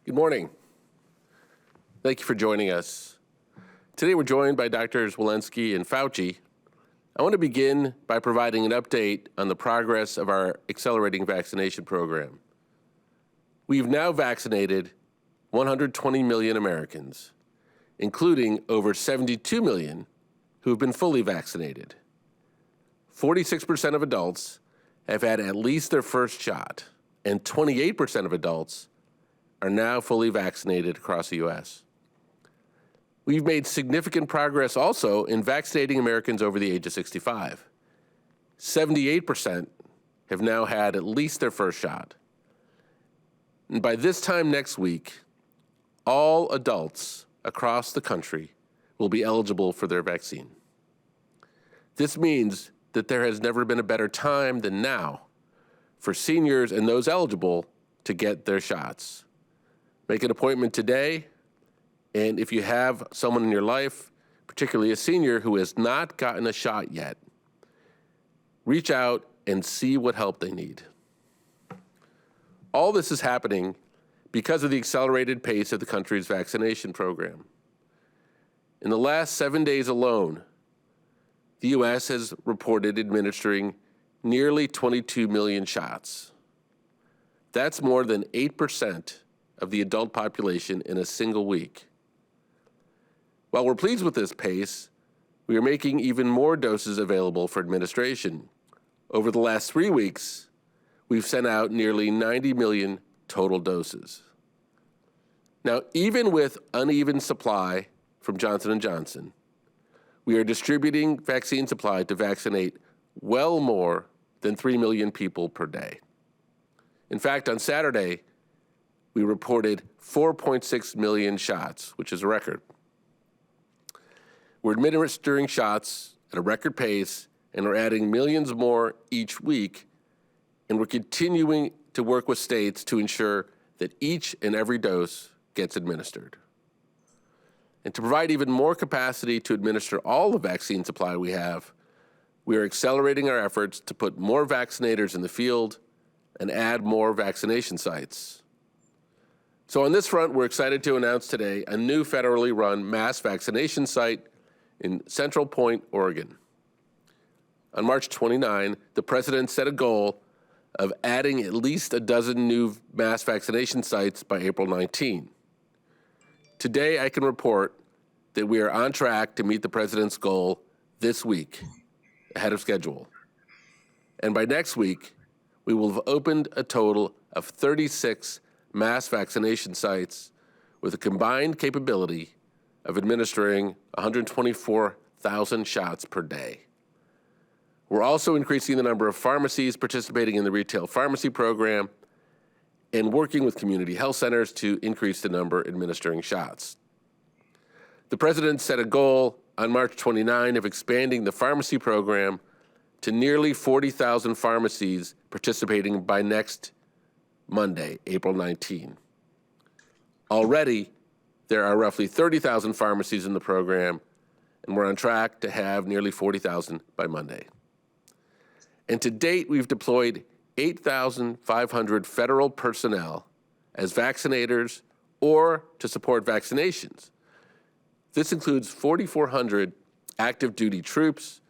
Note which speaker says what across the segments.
Speaker 1: Good morning. Thank you for joining us. Today we're joined by Drs. Walensky and Fauci. I want to begin by providing an update on the progress of our accelerating vaccination program. We've now vaccinated 120 million Americans, including over 72 million who have been fully vaccinated. 46% of adults have had at least their first shot, and 28% of adults are now fully vaccinated across the U.S. We've made significant progress also in vaccinating Americans over the age of 65. 78% have now had at least their first shot. And by this time next week, all adults across the country will be eligible for their vaccine. This means that there has never been a better time than now for seniors and those eligible to get their shots. Make an appointment today, and if you have someone in your life, particularly a senior who has not gotten a shot yet, reach out and see what help they need. All this is happening because of the accelerated pace of the country's vaccination program. In the last 7 days alone, the U.S. has reported administering nearly 22 million shots. That's more than 8% of the adult population in a single week. While we're pleased with this pace, we are making even more doses available for administration. Over the last 3 weeks, we've sent out nearly 90 million total doses. Now, even with uneven supply from Johnson & Johnson, we are distributing vaccine supply to vaccinate well more than 3 million people per day. In fact, on Saturday, we reported 4.6 million shots, which is a record. We're administering shots at a record pace, and we're adding millions more each week, and we're continuing to work with states to ensure that each and every dose gets administered. And to provide even more capacity to administer all the vaccine supply we have, we are accelerating our efforts to put more vaccinators in the field and add more vaccination sites. So on this front, we're excited to announce today a new federally run mass vaccination site in Central Point, Oregon. On March 29, the president set a goal of adding at least a dozen new mass vaccination sites by April 19. Today, I can report that we are on track to meet the president's goal this week, ahead of schedule. And by next week, we will have opened a total of 36 mass vaccination sites with a combined capability of administering 124,000 shots per day. We're also increasing the number of pharmacies participating in the retail pharmacy program and working with community health centers to increase the number administering shots. The president set a goal on March 29 of expanding the pharmacy program to nearly 40,000 pharmacies participating by next Monday, April 19. Already, there are roughly 30,000 pharmacies in the program, and we're on track to have nearly 40,000 by Monday. And to date, we've deployed 8,500 federal personnel as vaccinators or to support vaccinations. This includes 4,400 active duty troops,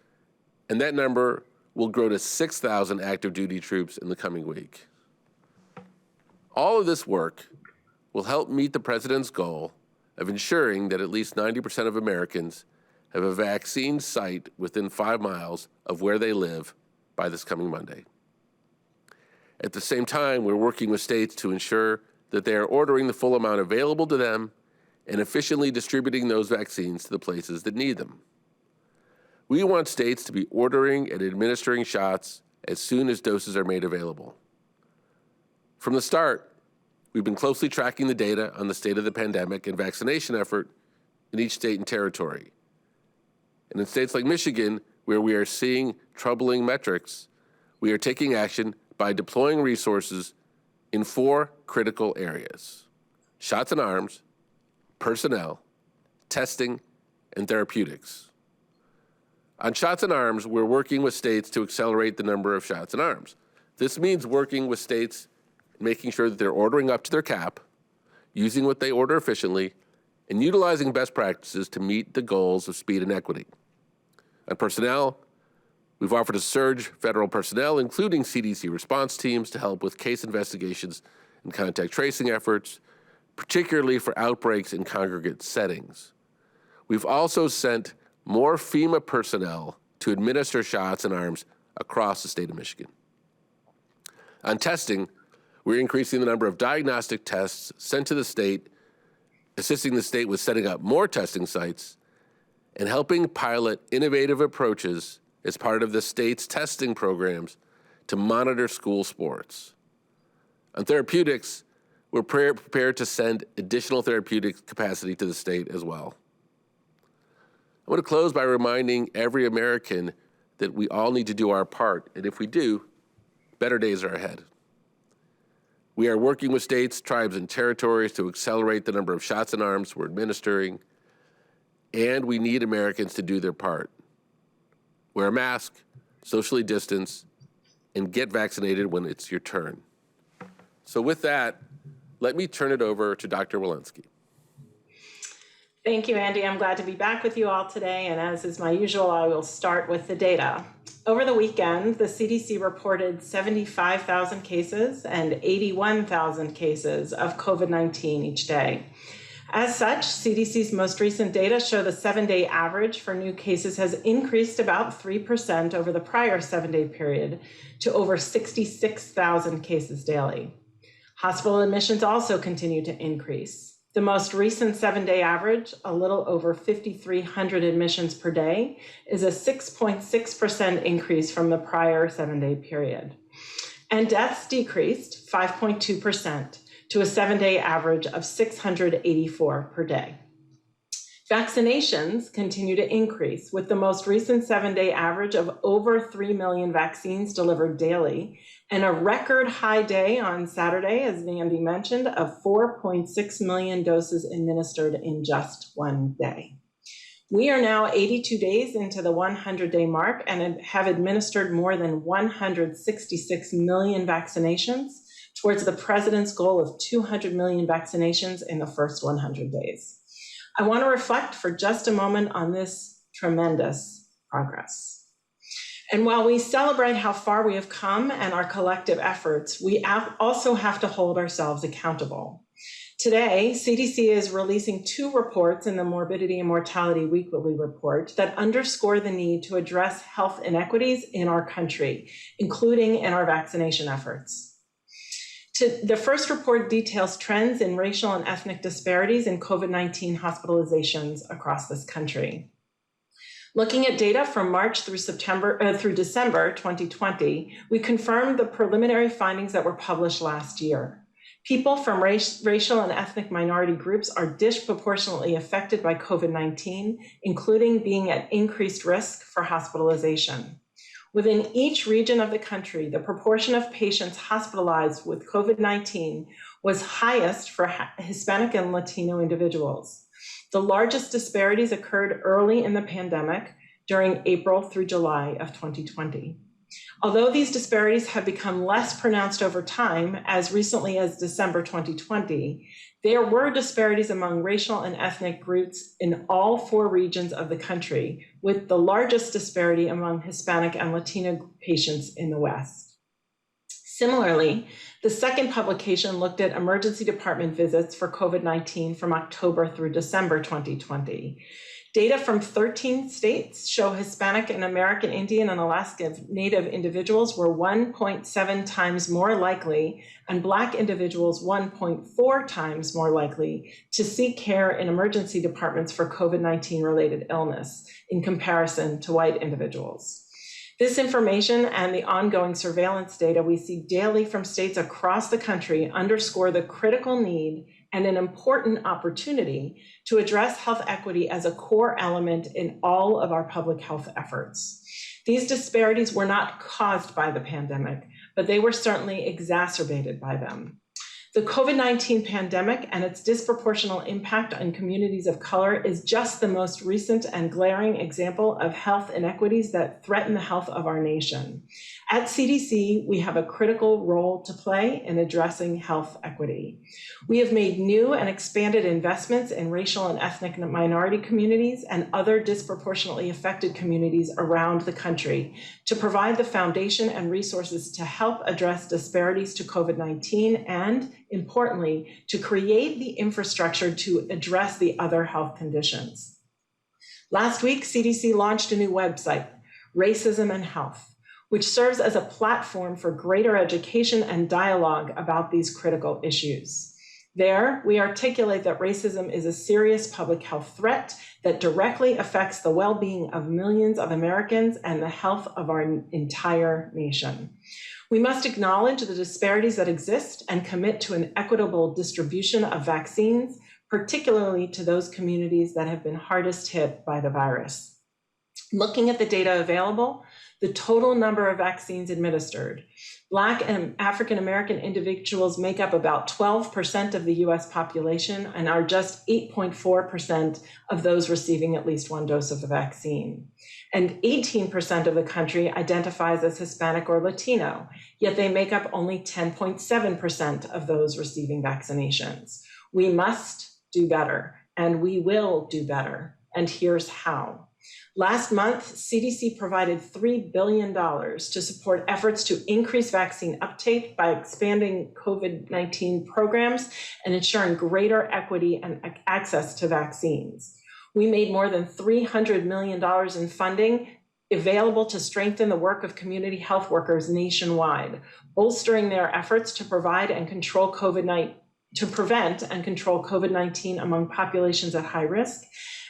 Speaker 1: and that number will grow to 6,000 active duty troops in the coming week. All of this work will help meet the president's goal of ensuring that at least 90% of Americans have a vaccine site within 5 miles of where they live by this coming Monday. At the same time, we're working with states to ensure that they are ordering the full amount available to them and efficiently distributing those vaccines to the places that need them. We want states to be ordering and administering shots as soon as doses are made available. From the start, we've been closely tracking the data on the state of the pandemic and vaccination effort in each state and territory. And in states like Michigan, where we are seeing troubling metrics, we are taking action by deploying resources in 4 critical areas: shots in arms, personnel, testing, and therapeutics. On shots in arms, we're working with states to accelerate the number of shots in arms. This means working with states, making sure that they're ordering up to their cap, using what they order efficiently, and utilizing best practices to meet the goals of speed and equity. On personnel, we've offered to surge federal personnel, including CDC response teams, to help with case investigations and contact tracing efforts, particularly for outbreaks in congregate settings. We've also sent more FEMA personnel to administer shots in arms across the state of Michigan. On testing, we're increasing the number of diagnostic tests sent to the state, assisting the state with setting up more testing sites, and helping pilot innovative approaches as part of the state's testing programs to monitor school sports. On therapeutics, we're prepared to send additional therapeutic capacity to the state as well. I want to close by reminding every American that we all need to do our part, and if we do, better days are ahead. We are working with states, tribes, and territories to accelerate the number of shots in arms we're administering, and we need Americans to do their part. Wear a mask, socially distance, and get vaccinated when it's your turn. So with that, let me turn it over to Dr. Walensky.
Speaker 2: Thank you, Andy. I'm glad to be back with you all today, and as is my usual, I will start with the data. Over the weekend, the CDC reported 75,000 cases and 81,000 cases of COVID-19 each day. As such, CDC's most recent data show the 7-day average for new cases has increased about 3% over the prior 7-day period to over 66,000 cases daily. Hospital admissions also continue to increase. The most recent 7-day average, a little over 5,300 admissions per day, is a 6.6% increase from the prior 7-day period. And deaths decreased 5.2% to a 7-day average of 684 per day. Vaccinations continue to increase, with the most recent 7-day average of over 3 million vaccines delivered daily, and a record high day on Saturday, as Andy mentioned, of 4.6 million doses administered in just one day. We are now 82 days into the 100-day mark and have administered more than 166 million vaccinations towards the president's goal of 200 million vaccinations in the first 100 days. I want to reflect for just a moment on this tremendous progress. And while we celebrate how far we have come and our collective efforts, we also have to hold ourselves accountable. Today, CDC is releasing 2 reports in the Morbidity and Mortality Weekly Report that underscore the need to address health inequities in our country, including in our vaccination efforts. The first report details trends in racial and ethnic disparities in COVID-19 hospitalizations across this country. Looking at data from March through December 2020, we confirmed the preliminary findings that were published last year. People from racial and ethnic minority groups are disproportionately affected by COVID-19, including being at increased risk for hospitalization. Within each region of the country, the proportion of patients hospitalized with COVID-19 was highest for Hispanic and Latino individuals. The largest disparities occurred early in the pandemic during April through July of 2020. Although these disparities have become less pronounced over time, as recently as December 2020, there were disparities among racial and ethnic groups in all 4 regions of the country, with the largest disparity among Hispanic and Latino patients in the West. Similarly, the second publication looked at emergency department visits for COVID-19 from October through December 2020. Data from 13 states show Hispanic and American Indian and Alaska Native individuals were 1.7 times more likely, and Black individuals 1.4 times more likely to seek care in emergency departments for COVID-19 related illness in comparison to white individuals. This information and the ongoing surveillance data we see daily from states across the country underscore the critical need and an important opportunity to address health equity as a core element in all of our public health efforts. These disparities were not caused by the pandemic, but they were certainly exacerbated by them. The COVID-19 pandemic and its disproportionate impact on communities of color is just the most recent and glaring example of health inequities that threaten the health of our nation. At CDC, we have a critical role to play in addressing health equity. We have made new and expanded investments in racial and ethnic minority communities and other disproportionately affected communities around the country to provide the foundation and resources to help address disparities to COVID-19 and, importantly, to create the infrastructure to address the other health conditions. Last week, CDC launched a new website, Racism and Health, which serves as a platform for greater education and dialogue about these critical issues. There, we articulate that racism is a serious public health threat that directly affects the well-being of millions of Americans and the health of our entire nation. We must acknowledge the disparities that exist and commit to an equitable distribution of vaccines, particularly to those communities that have been hardest hit by the virus. Looking at the data available, the total number of vaccines administered, Black and African American individuals make up about 12% of the US population and are just 8.4% of those receiving at least one dose of the vaccine. And 18% of the country identifies as Hispanic or Latino, yet they make up only 10.7% of those receiving vaccinations. We must do better, and we will do better, and here's how. Last month, CDC provided $3 billion to support efforts to increase vaccine uptake by expanding COVID-19 programs and ensuring greater equity and access to vaccines. We made more than $300 million in funding available to strengthen the work of community health workers nationwide, bolstering their efforts to provide and control to prevent and control COVID-19 among populations at high risk,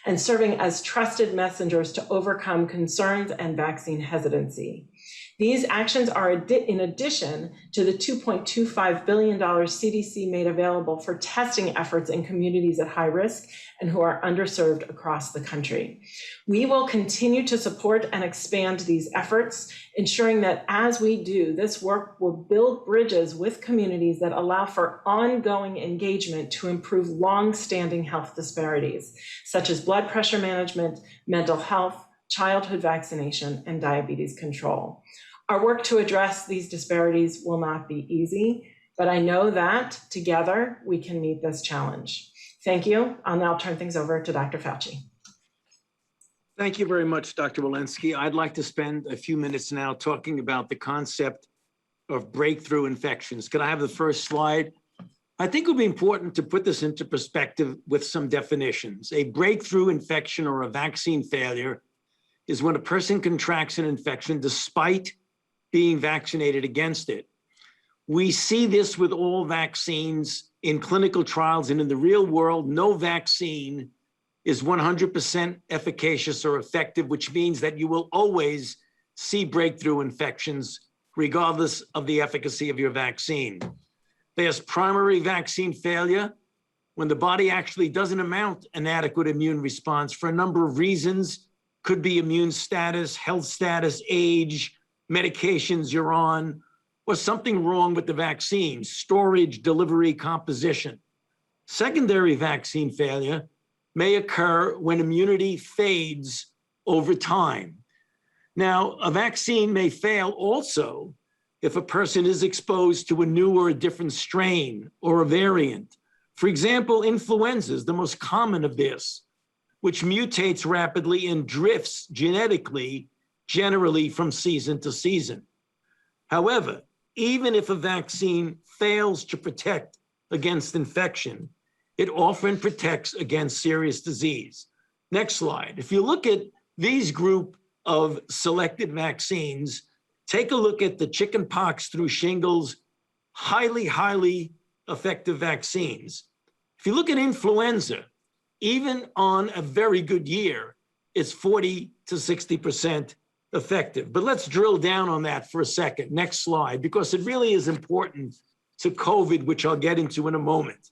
Speaker 2: and serving as trusted messengers to overcome concerns and vaccine hesitancy. These actions are in addition to the $2.25 billion CDC made available for testing efforts in communities at high risk and who are underserved across the country. We will continue to support and expand these efforts, ensuring that as we do, this work will build bridges with communities that allow for ongoing engagement to improve long-standing health disparities, such as blood pressure management, mental health, childhood vaccination, and diabetes control. Our work to address these disparities will not be easy, but I know that together we can meet this challenge. Thank you. I'll now turn things over to Dr. Fauci.
Speaker 3: Thank you very much, Dr. Walensky. I'd like to spend a few minutes now talking about the concept of breakthrough infections. Could I have the first slide? I think it would be important to put this into perspective with some definitions. A breakthrough infection or a vaccine failure is when a person contracts an infection despite being vaccinated against it. We see this with all vaccines in clinical trials, and in the real world, no vaccine is 100% efficacious or effective, which means that you will always see breakthrough infections regardless of the efficacy of your vaccine. There's primary vaccine failure when the body actually doesn't mount an adequate immune response for a number of reasons. Could be immune status, health status, age, medications you're on, or something wrong with the vaccine, storage, delivery, composition. Secondary vaccine failure may occur when immunity fades over time. Now, a vaccine may fail also if a person is exposed to a new or a different strain or a variant. For example, influenza is the most common of this, which mutates rapidly and drifts genetically, generally from season to season. However, even if a vaccine fails to protect against infection, it often protects against serious disease. Next slide. If you look at these group of selected vaccines, take a look at the chickenpox through shingles, highly effective vaccines. If you look at influenza, even on a very good year, it's 40 to 60% effective. But let's drill down on that for a second. Next slide, because it really is important to COVID, which I'll get into in a moment.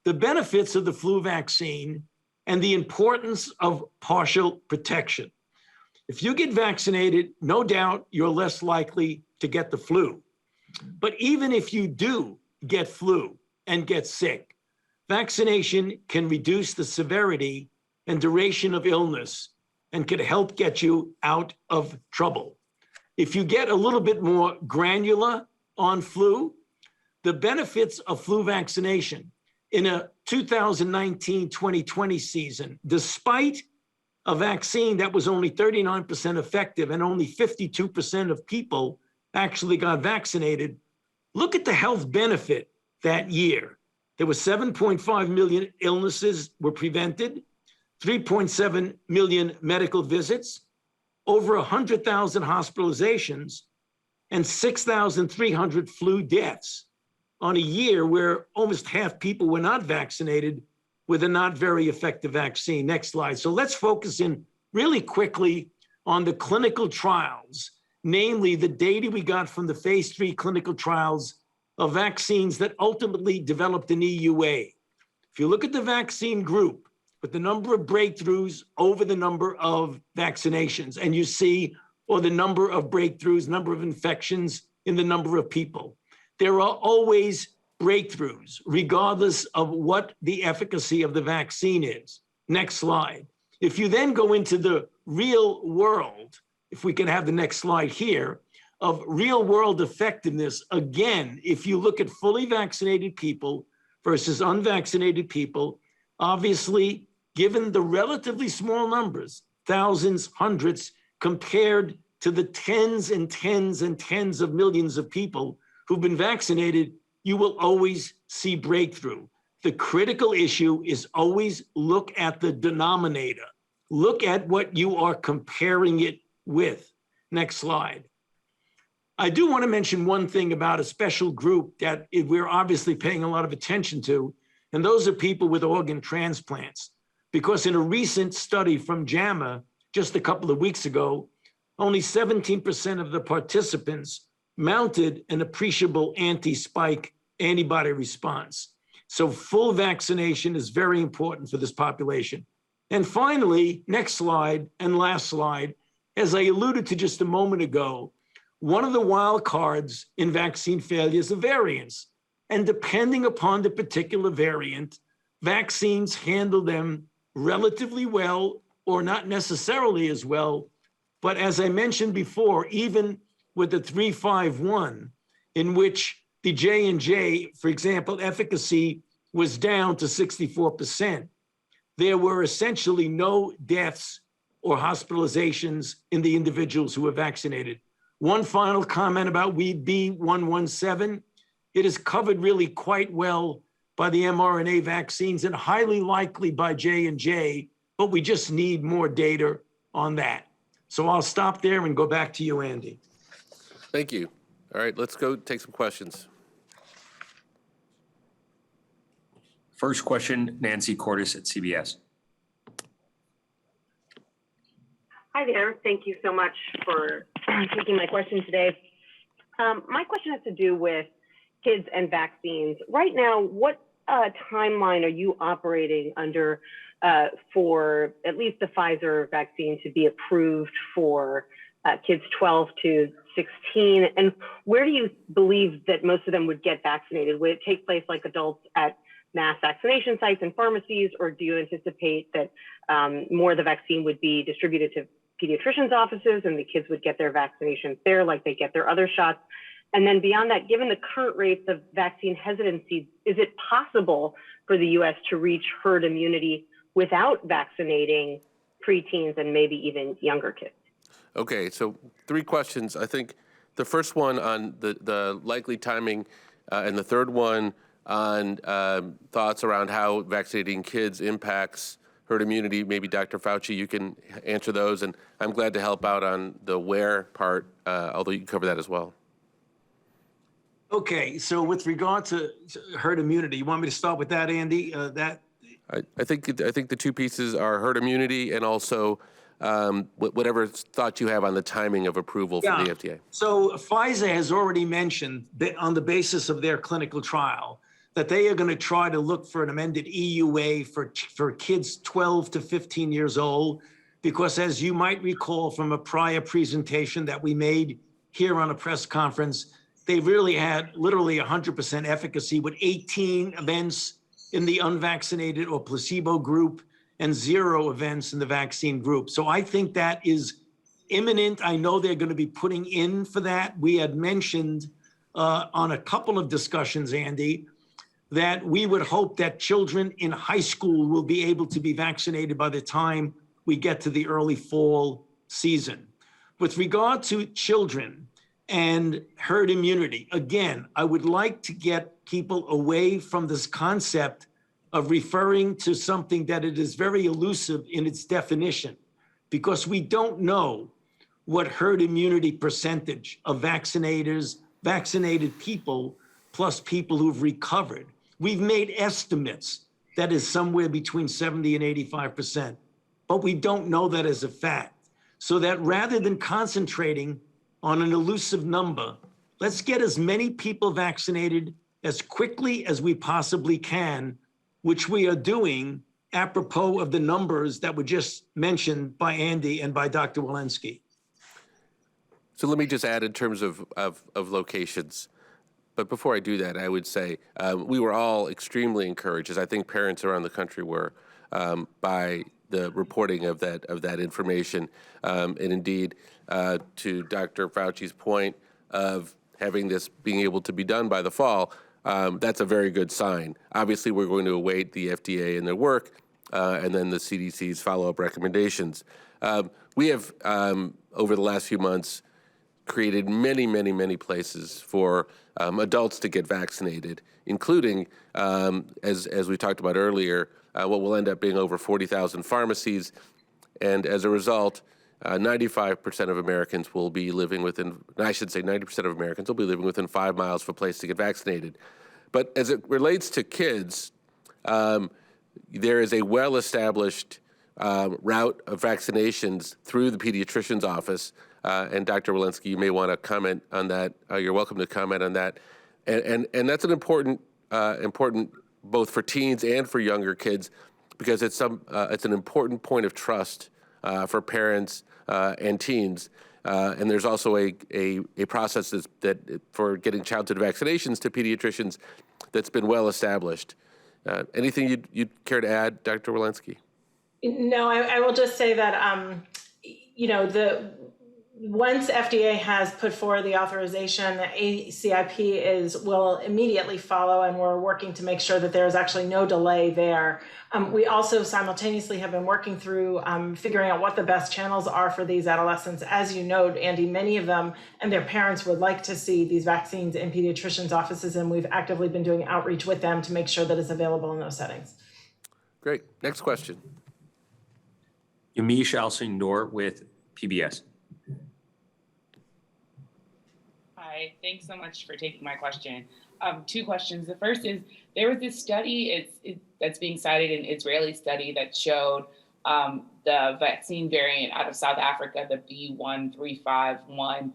Speaker 3: The benefits of the flu vaccine and the importance of partial protection. If you get vaccinated, no doubt you're less likely to get the flu. But even if you do get flu, and get sick. Vaccination can reduce the severity and duration of illness and can help get you out of trouble. If you get a little bit more granular on flu, the benefits of flu vaccination in a 2019-2020 season, despite a vaccine that was only 39% effective and only 52% of people actually got vaccinated, look at the health benefit that year. There were 7.5 million illnesses were prevented, 3.7 million medical visits, over 100,000 hospitalizations, and 6,300 flu deaths on a year where almost half people were not vaccinated with a not very effective vaccine. Next slide. So let's focus in really quickly on the clinical trials, namely the data we got from the phase 3 clinical trials of vaccines that ultimately developed an EUA. If you look at the vaccine group with the number of breakthroughs over the number of vaccinations, and you see, or the number of breakthroughs, number of infections in the number of people, there are always breakthroughs, regardless of what the efficacy of the vaccine is. Next slide. If you then go into the real world, if we can have the next slide here, of real world effectiveness, again, if you look at fully vaccinated people versus unvaccinated people, obviously, given the relatively small numbers, thousands, hundreds, compared to the tens and tens and tens of millions of people who've been vaccinated, you will always see breakthrough. The critical issue is always look at the denominator. Look at what you are comparing it with. Next slide. I do want to mention one thing about a special group that we're obviously paying a lot of attention to, and those are people with organ transplants. Because in a recent study from JAMA just a couple of weeks ago, only 17% of the participants mounted an appreciable anti-spike antibody response. So full vaccination is very important for this population. And finally, next slide and last slide, as I alluded to just a moment ago, one of the wild cards in vaccine failure is the variants. And depending upon the particular variant, vaccines handle them relatively well or not necessarily as well. But as I mentioned before, even with the 351, in which the J&J, for example, efficacy was down to 64%, there were essentially no deaths or hospitalizations in the individuals who were vaccinated. One final comment about B117. It is covered really quite well by the mRNA vaccines and highly likely by J&J, but we just need more data on that. So I'll stop there and go back to you, Andy.
Speaker 1: Thank you. All right, let's go take some questions.
Speaker 4: First question, Nancy Cordes at CBS.
Speaker 5: Hi there. Thank you so much for taking my question today. My question has to do with kids and vaccines. Right now, what timeline are you operating under for at least the Pfizer vaccine to be approved for kids 12 to 16? And where do you believe that most of them would get vaccinated? Would it take place like adults at mass vaccination sites and pharmacies, or do you anticipate that more of the vaccine would be distributed to pediatricians' offices and the kids would get their vaccinations there like they get their other shots? And then beyond that, given the current rates of vaccine hesitancy, is it possible for the US to reach herd immunity without vaccinating preteens and maybe even younger kids?
Speaker 1: Okay, so 3 questions. I think the first one on the likely timing and the third one on thoughts around how vaccinating kids impacts herd immunity. Maybe Dr. Fauci, you can answer those. And I'm glad to help out on the where part, although you can cover that as well.
Speaker 3: Okay, so with regard to herd immunity, you want me to start with that, Andy?
Speaker 1: I think the 2 pieces are herd immunity and also whatever thought you have on the timing of approval from the FDA.
Speaker 3: So Pfizer has already mentioned that on the basis of their clinical trial that they are going to try to look for an amended EUA for kids 12 to 15 years old, because as you might recall from a prior presentation that we made here on a press conference, they really had literally 100% efficacy with 18 events in the unvaccinated or placebo group and 0 events in the vaccine group. So I think that is imminent. I know they're going to be putting in for that. We had mentioned on a couple of discussions, Andy, that we would hope that children in high school will be able to be vaccinated by the time we get to the early fall season. With regard to children and herd immunity, again, I would like to get people away from this concept of referring to something that it is very elusive in its definition, because we don't know what herd immunity percentage of vaccinated people plus people who've recovered. We've made estimates that is somewhere between 70 and 85%, but we don't know that as a fact. So that rather than concentrating on an elusive number, let's get as many people vaccinated as quickly as we possibly can, which we are doing apropos of the numbers that were just mentioned by Andy and by Dr. Walensky.
Speaker 1: So let me just add in terms of locations. But before I do that, I would say we were all extremely encouraged, as I think parents around the country were, by the reporting of that information. And indeed, to Dr. Fauci's point of having this being able to be done by the fall, that's a very good sign. Obviously, we're going to await the FDA and their work, and then the CDC's follow-up recommendations. We have, over the last few months, created many places for adults to get vaccinated, including, as we talked about earlier, what will end up being over 40,000 pharmacies. And as a result, 95% of Americans will be living within, I should say 90% of Americans will be living within 5 miles of a place to get vaccinated. But as it relates to kids, there is a well-established route of vaccinations through the pediatrician's office. And Dr. Walensky, you may want to comment on that. You're welcome to comment on that. And that's an important both for teens and for younger kids, because it's an important point of trust for parents and teens. And there's also a process that for getting childhood vaccinations to pediatricians that's been well established. Anything you'd care to add, Dr. Walensky?
Speaker 2: No, I will just say that once FDA has put forward the authorization, the ACIP will immediately follow, and we're working to make sure that there is actually no delay there. We also simultaneously have been working through figuring out what the best channels are for these adolescents. As you note, Andy, many of them and their parents would like to see these vaccines in pediatricians' offices, and we've actively been doing outreach with them to make sure that it's available in those settings.
Speaker 1: Great. Next question.
Speaker 4: Yamiche Al-Sindoor with PBS.
Speaker 6: Hi, thanks so much for taking my question. 2 questions. The first is, there was this study that's being cited, an Israeli study that showed the vaccine variant out of South Africa, the B1351,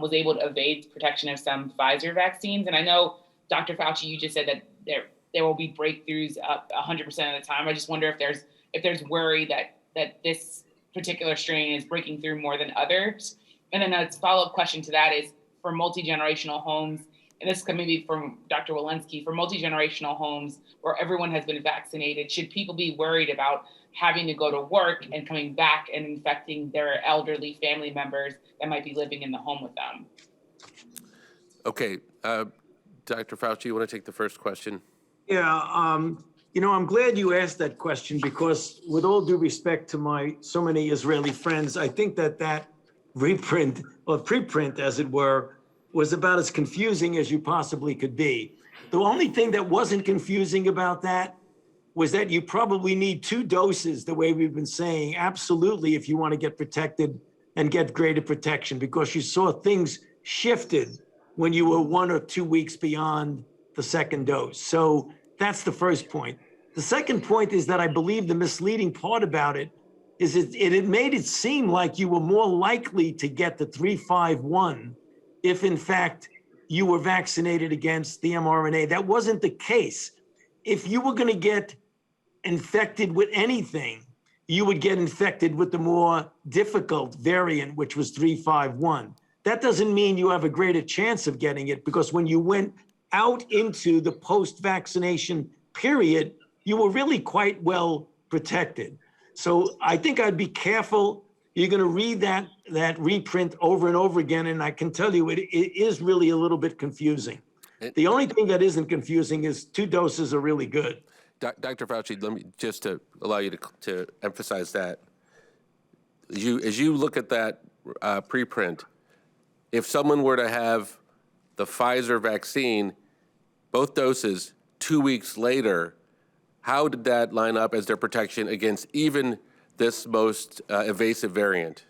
Speaker 6: was able to evade protection of some Pfizer vaccines. And I know, Dr. Fauci, you just said that there will be breakthroughs up 100% of the time. I just wonder if there's worry that this particular strain is breaking through more than others. And then a follow-up question to that is, for multi-generational homes, and this could maybe from Dr. Walensky, for multi-generational homes where everyone has been vaccinated, should people be worried about having to go to work and coming back and infecting their elderly family members that might be living in the home with them? Okay.
Speaker 1: Dr. Fauci, you want to take the first question?
Speaker 3: Yeah, I'm glad you asked that question, because with all due respect to so many Israeli friends, I think that reprint or preprint, as it were, was about as confusing as you possibly could be. The only thing that wasn't confusing about that was that you probably need 2 doses, the way we've been saying, absolutely, if you want to get protected and get greater protection, because you saw things shifted when you were 1 or 2 weeks beyond the second dose. So that's the first point. The second point is that I believe the misleading part about it is it made it seem like you were more likely to get the 351 if, in fact, you were vaccinated against the mRNA. That wasn't the case. If you were going to get infected with anything, you would get infected with the more difficult variant, which was 351. that doesn't mean you have a greater chance of getting it, because when you went out into the post-vaccination period, you were really quite well protected. So I think I'd be careful. You're going to read that reprint over and over again, and I can tell you it is really a little bit confusing. The only thing that isn't confusing is 2 doses are really good.
Speaker 1: Dr. Fauci, let me just to allow you to emphasize that. As you look at that preprint, if someone were to have the Pfizer vaccine, both doses, 2 weeks later, how did that line up as their protection against even this most evasive variant?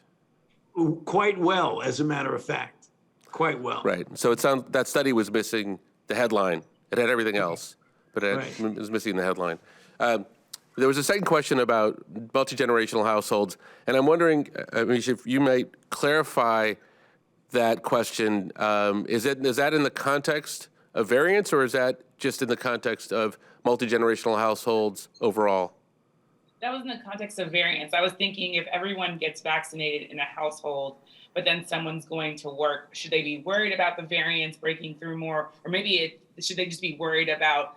Speaker 3: Quite well, as a matter of fact. Quite well.
Speaker 1: Right. So it sounds that study was missing the headline. It had everything else, but it was missing the headline. There was a second question about multi-generational households, and I'm wondering, Amish, if you might clarify that question. Is that in the context of variants, or is that just in the context of multi-generational households overall?
Speaker 6: That was in the context of variants. I was thinking if everyone gets vaccinated in a household, but then someone's going to work, should they be worried about the variants breaking through more? Or maybe should they just be worried about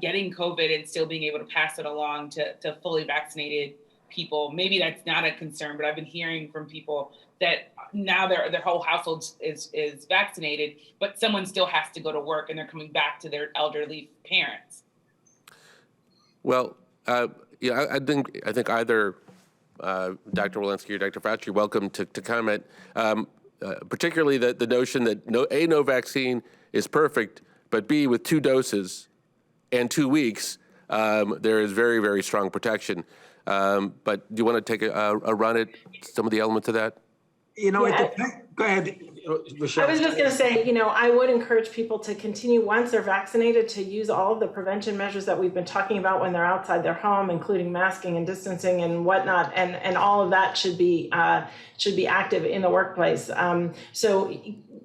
Speaker 6: getting COVID and still being able to pass it along to fully vaccinated people? Maybe that's not a concern, but I've been hearing from people that now their whole household is vaccinated, but someone still has to go to work and they're coming back to their elderly parents.
Speaker 1: Well, yeah, I think either Dr. Walensky or Dr. Fauci are welcome to comment, particularly the notion that no vaccine is perfect, but B, with 2 doses and 2 weeks, there is very, very strong protection. But do you want to take a run at some of the elements of that?
Speaker 3: Go ahead, Michelle.
Speaker 2: I was just going to say, I would encourage people to continue, once they're vaccinated, to use all of the prevention measures that we've been talking about when they're outside their home, including masking and distancing and whatnot, and all of that should be active in the workplace. So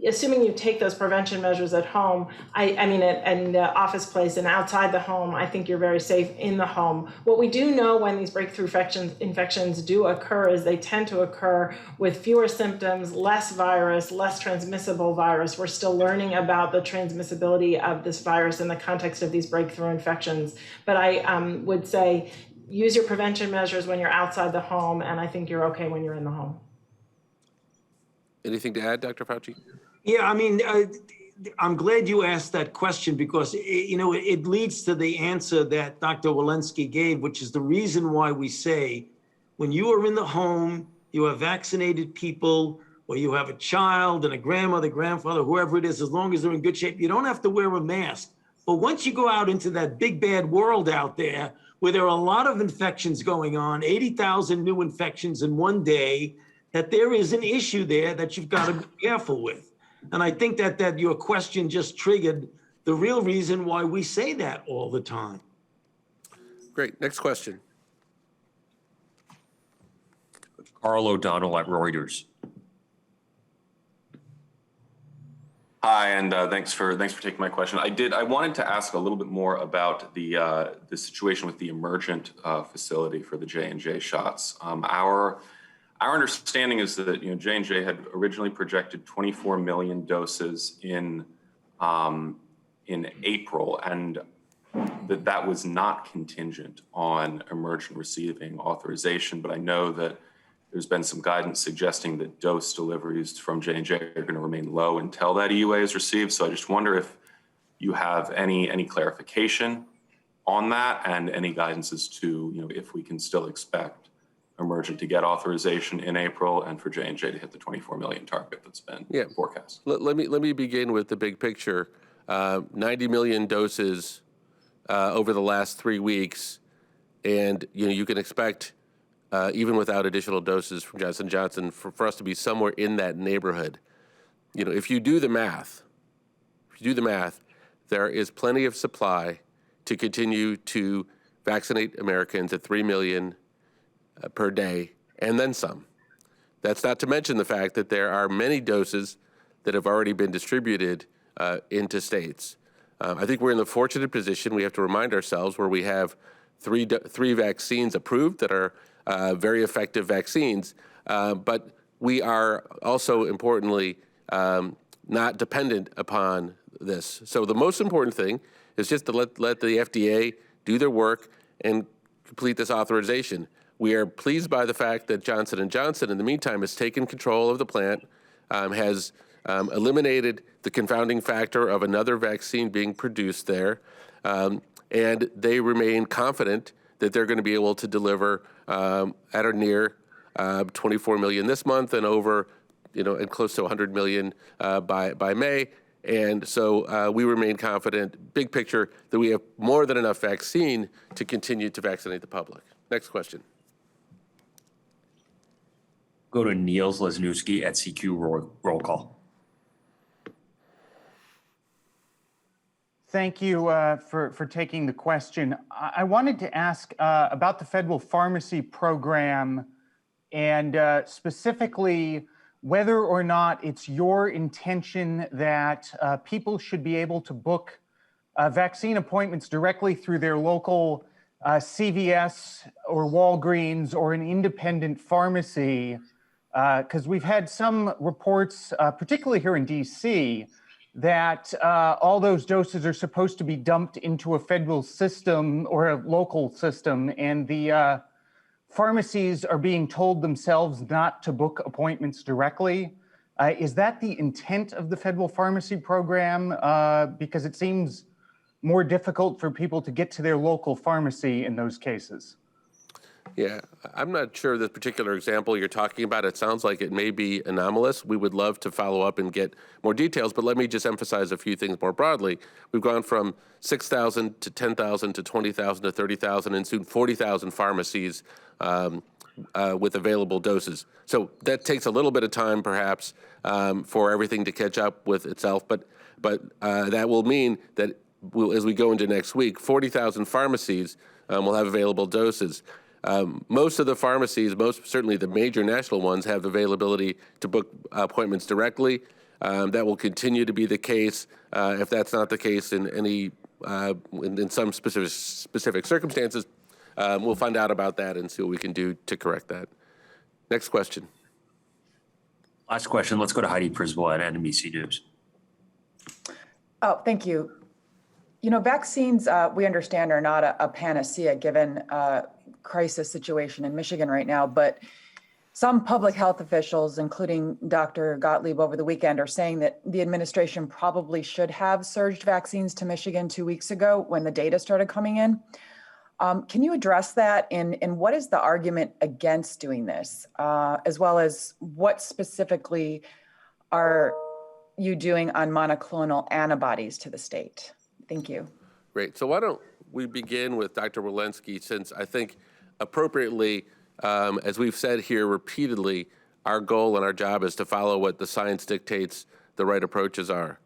Speaker 2: assuming you take those prevention measures at home, in the office place and outside the home, I think you're very safe in the home. What we do know when these breakthrough infections do occur is they tend to occur with fewer symptoms, less virus, less transmissible virus. We're still learning about the transmissibility of this virus in the context of these breakthrough infections. But I would say use your prevention measures when you're outside the home, and I think you're okay when you're in the home.
Speaker 1: Anything to add, Dr. Fauci?
Speaker 3: Yeah, I'm glad you asked that question, because it leads to the answer that Dr. Walensky gave, which is the reason why we say when you are in the home, you have vaccinated people, or you have a child and a grandmother, grandfather, whoever it is, as long as they're in good shape, you don't have to wear a mask. But once you go out into that big bad world out there, where there are a lot of infections going on, 80,000 new infections in one day, that there is an issue there that you've got to be careful with. And I think that your question just triggered the real reason why we say that all the time.
Speaker 1: Great. Next question.
Speaker 4: Carl O'Donnell at Reuters.
Speaker 7: Hi, and thanks for taking my question. I wanted to ask a little bit more about the situation with the Emergent facility for the J&J shots. Our understanding is that J&J had originally projected 24 million doses in April, and that was not contingent on Emergent receiving authorization. But I know that there's been some guidance suggesting that dose deliveries from J&J are going to remain low until that EUA is received. So I just wonder if you have any clarification on that, and any guidance as to if we can still expect Emergent to get authorization in April, and for J&J to hit the 24 million target that's been forecast.
Speaker 1: Let me begin with the big picture. 90 million doses over the last 3 weeks, and you can expect even without additional doses from Johnson & Johnson for us to be somewhere in that neighborhood. If you do the math, there is plenty of supply to continue to vaccinate Americans at 3 million per day, and then some. That's not to mention the fact that there are many doses that have already been distributed into states. I think we're in the fortunate position, we have to remind ourselves, where we have three vaccines approved that are very effective vaccines, but we are also importantly not dependent upon this. So the most important thing is just to let the FDA do their work and complete this authorization. We are pleased by the fact that Johnson & Johnson, in the meantime, has taken control of the plant, has eliminated the confounding factor of another vaccine being produced there, and they remain confident that they're going to be able to deliver at or near 24 million this month and over, and close to 100 million by May. And so we remain confident, big picture, that we have more than enough vaccine to continue to vaccinate the public. Next question.
Speaker 4: Go to Niels Lesniewski at CQ roll call.
Speaker 8: Thank you for taking the question. I wanted to ask about the federal pharmacy program and specifically whether or not it's your intention that people should be able to book vaccine appointments directly through their local CVS or Walgreens or an independent pharmacy, because we've had some reports, particularly here in DC, that all those doses are supposed to be dumped into a federal system or a local system, and the pharmacies are being told themselves not to book appointments directly. Is that the intent of the federal pharmacy program? Because it seems more difficult for people to get to their local pharmacy in those cases.
Speaker 1: Yeah, I'm not sure this particular example you're talking about. It sounds like it may be anomalous. We would love to follow up and get more details, but let me just emphasize a few things more broadly. We've gone from 6,000 to 10,000 to 20,000 to 30,000 and soon 40,000 pharmacies with available doses. So that takes a little bit of time, perhaps, for everything to catch up with itself, but that will mean that as we go into next week, 40,000 pharmacies will have available doses. Most of the pharmacies, certainly the major national ones, have availability to book appointments directly. That will continue to be the case. If that's not the case in some specific circumstances, we'll find out about that and see what we can do to correct that. Next question.
Speaker 4: Last question. Let's go to Heidi Prisbilla at NBC News.
Speaker 9: Oh, thank you. Vaccines, we understand, are not a panacea given crisis situation in Michigan right now, but some public health officials, including Dr. Gottlieb over the weekend, are saying that the administration probably should have surged vaccines to Michigan 2 weeks ago when the data started coming in. Can you address that? And what is the argument against doing this, as well as what specifically are you doing on monoclonal antibodies to the state? Thank you.
Speaker 1: Great. So why don't we begin with Dr. Walensky, since I think appropriately, as we've said here repeatedly, our goal and our job is to follow what the science dictates the right approaches are.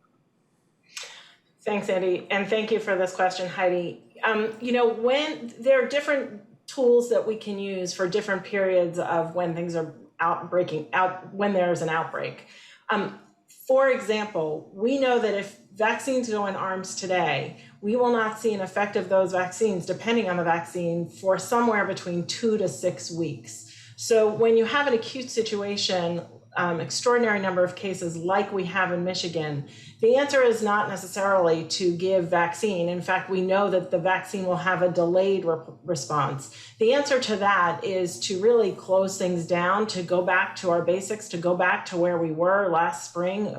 Speaker 2: Thanks, Andy, and thank you for this question, Heidi. When there are different tools that we can use for different periods of when things are when there's an outbreak. For example, we know that if vaccines go in arms today, we will not see an effect of those vaccines, depending on the vaccine, for somewhere between 2 to 6 weeks. So when you have an acute situation, extraordinary number of cases like we have in Michigan, the answer is not necessarily to give vaccine. In fact, we know that the vaccine will have a delayed response. The answer to that is to really close things down, to go back to our basics, to go back to where we were last spring,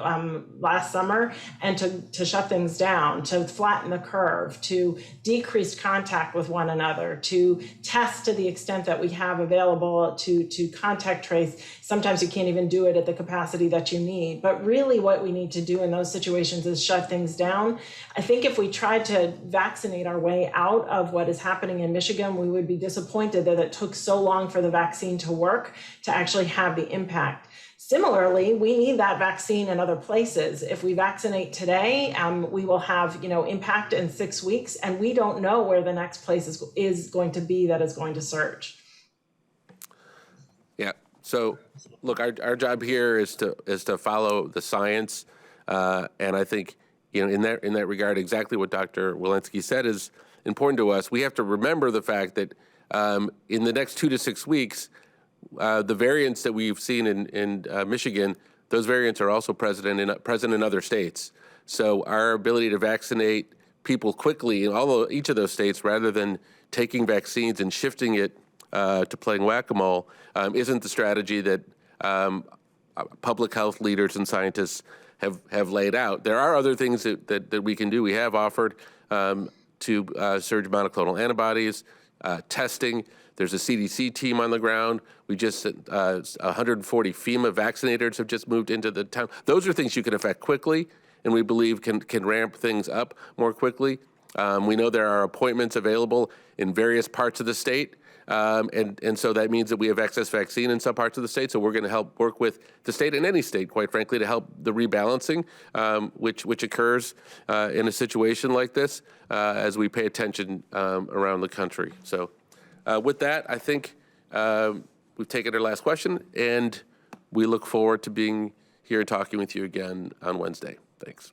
Speaker 2: last summer, and to shut things down, to flatten the curve, to decrease contact with one another, to test to the extent that we have available, to contact trace. Sometimes you can't even do it at the capacity that you need. But really what we need to do in those situations is shut things down. I think if we tried to vaccinate our way out of what is happening in Michigan, we would be disappointed that it took so long for the vaccine to work to actually have the impact. Similarly, we need that vaccine in other places. If we vaccinate today, we will have impact in 6 weeks, and we don't know where the next place is going to be that is going to surge.
Speaker 1: Yeah. So, look, our job here is to follow the science, and I think in that regard, exactly what Dr. Walensky said is important to us. We have to remember the fact that in the next 2 to 6 weeks, the variants that we've seen in Michigan, those variants are also present in other states. So our ability to vaccinate people quickly in each of those states, rather than taking vaccines and shifting it to playing whack-a-mole, isn't the strategy that public health leaders and scientists have laid out. There are other things that we can do. We have offered to surge monoclonal antibodies, testing. There's a CDC team on the ground. We just 140 FEMA vaccinators have just moved into the town. Those are things you can affect quickly, and we believe can ramp things up more quickly. We know there are appointments available in various parts of the state. And so that means that we have excess vaccine in some parts of the state. So we're going to help work with the state and any state, quite frankly, to help the rebalancing, which occurs in a situation like this as we pay attention around the country. So with that, I think we've taken our last question, and we look forward to being here and talking with you again on Wednesday. Thanks.